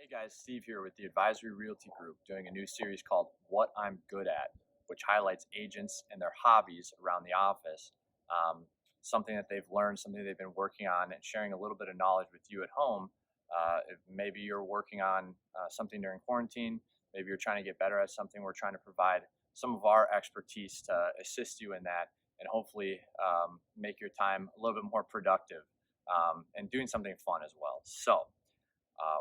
Hey guys, Steve here with the Advisory Realty Group doing a new series called What I'm Good At, which highlights agents and their hobbies around the office. Something that they've learned, something they've been working on, and sharing a little bit of knowledge with you at home. If maybe you're working on something during quarantine, maybe you're trying to get better at something, we're trying to provide some of our expertise to assist you in that and hopefully make your time a little bit more productive and doing something fun as well.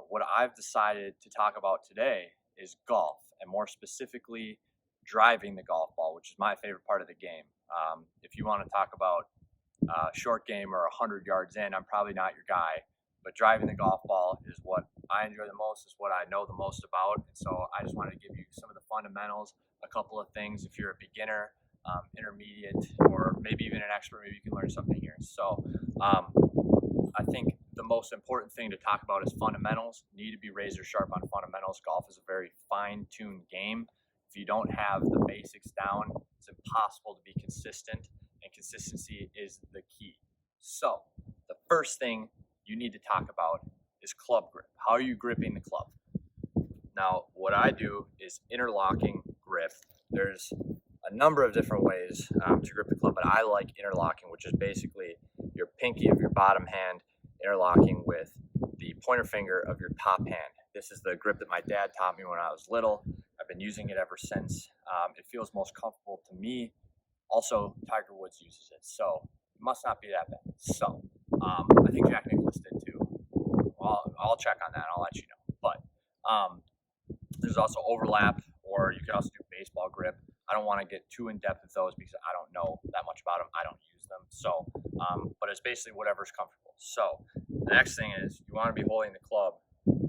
What I've decided to talk about today is golf, and more specifically, driving the golf ball, which is my favorite part of the game. If you want to talk about short game or 100 yards in, I'm probably not your guy. But driving the golf ball is what I enjoy the most, is what I know the most about. And so I just wanted to give you some of the fundamentals, a couple of things. If you're a beginner, intermediate, or maybe even an expert, maybe you can learn something here. I think the most important thing to talk about is fundamentals. You need to be razor sharp on fundamentals. Golf is a very fine-tuned game. If you don't have the basics down, it's impossible to be consistent, and consistency is the key. So the first thing you need to talk about is club grip. How are you gripping the club? Now, what I do is interlocking grip. There's a number of different ways to grip the club, but I like interlocking, which is basically your pinky of your bottom hand interlocking with the pointer finger of your top hand. This is the grip that my dad taught me when I was little. I've been using it ever since. It feels most comfortable to me. Also, Tiger Woods uses it, so it must not be that bad. So, I think Jack Nicklaus did too. I'll check on that. I'll let you know. But there's also overlap, or you could also do baseball grip. I don't want to get too in depth with those because I don't know that much about them. I don't use them. So, but it's basically whatever's comfortable. So the next thing is you want to be holding the club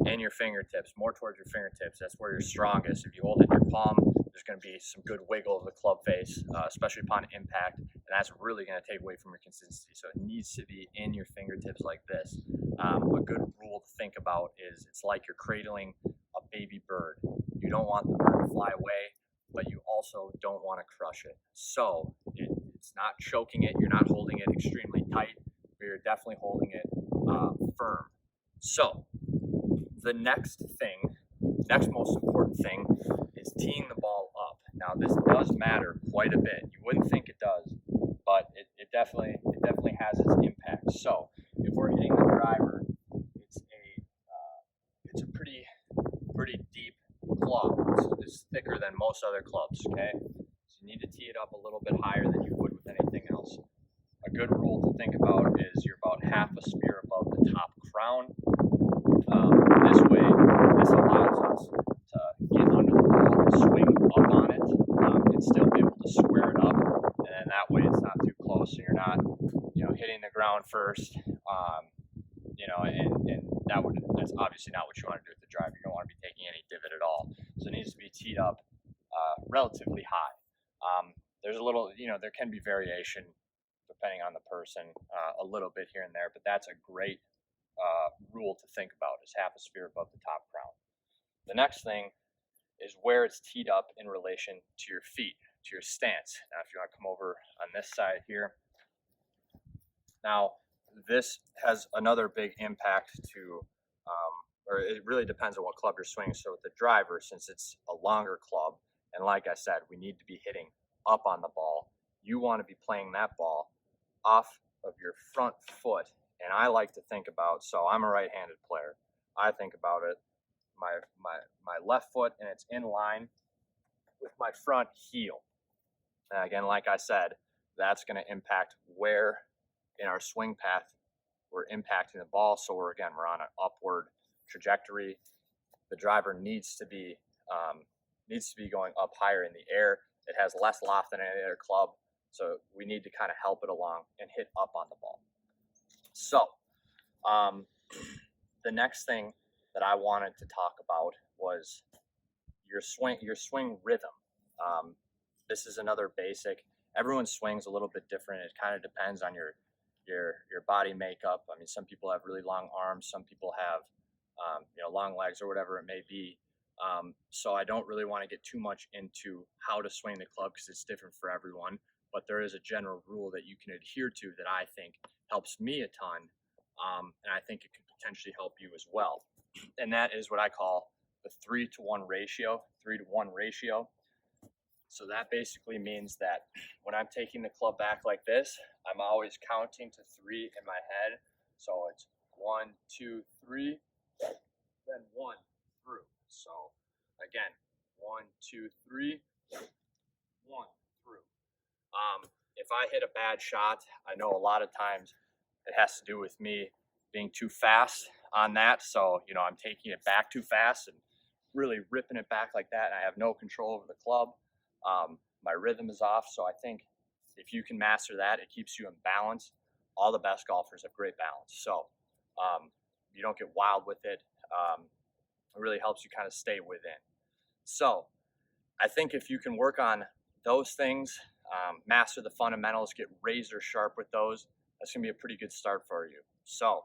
in your fingertips, more towards your fingertips. That's where you're strongest. If you hold it in your palm, there's going to be some good wiggle of the club face, especially upon impact, and that's really going to take away from your consistency. So it needs to be in your fingertips like this. A good rule to think about is it's like you're cradling a baby bird. You don't want the bird to fly away, but you also don't want to crush it. So it's not choking it, you're not holding it extremely tight, but you're definitely holding it firm. So the next most important thing is teeing the ball up. Now this does matter quite a bit. You wouldn't think it does, but it definitely has its impact. So if we're hitting the driver, it's a pretty deep club. It's thicker than most other clubs, okay? So you need to tee it up a little bit higher than you would with anything else. A good rule to think about is you're about half a spear above the top crown. This way, this allows us to get under the ball and swing up on it and still be able to square it up. And then that way it's not too close, so you're not, hitting the ground first. And that's obviously not what you want to do with the driver. You don't want to be taking any divot at all. So it needs to be teed up relatively high. There's a little, there can be variation depending on the person, a little bit here and there, but that's a great rule to think about, is half a sphere above the top crown. The next thing is where it's teed up in relation to your feet, to your stance. Now, if you want to come over on this side here. Now, this has another big impact to, or it really depends on what club you're swinging. So with the driver, since it's a longer club, and like I said, we need to be hitting up on the ball, you want to be playing that ball off of your front foot. And I like to think about, so I'm a right-handed player. I think about it, my left foot, and it's in line with my front heel. And again, like I said, that's going to impact where in our swing path we're impacting the ball. So we're on an upward trajectory. The driver needs to be going up higher in the air. It has less loft than any other club, so we need to kind of help it along and hit up on the ball. So the next thing that I wanted to talk about was your swing rhythm. This is another basic. Everyone's swing's a little bit different. It kind of depends on your body makeup. I mean, some people have really long arms, some people have long legs or whatever it may be. So I don't really want to get too much into how to swing the club because it's different for everyone. But there is a general rule that you can adhere to that I think helps me a ton, and I think it could potentially help you as well. and that is what I call the 3-to-1 ratio. 3-to-1 ratio. So that basically means that when I'm taking the club back like this, I'm always counting to 3 in my head. So it's 1, 2, 3, then 1 through. So again, 1, 2, 3, 1 through. If I hit a bad shot, I know a lot of times it has to do with me being too fast on that. So, I'm taking it back too fast and really ripping it back like that. And I have no control over the club. My rhythm is off. So I think if you can master that, it keeps you in balance. All the best golfers have great balance. So you don't get wild with it. It really helps you kind of stay within. So I think if you can work on those things, master the fundamentals, get razor sharp with those, that's going to be a pretty good start for you. So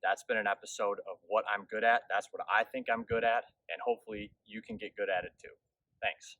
that's been an episode of what I'm good at. That's what I think I'm good at. And hopefully you can get good at it too. Thanks.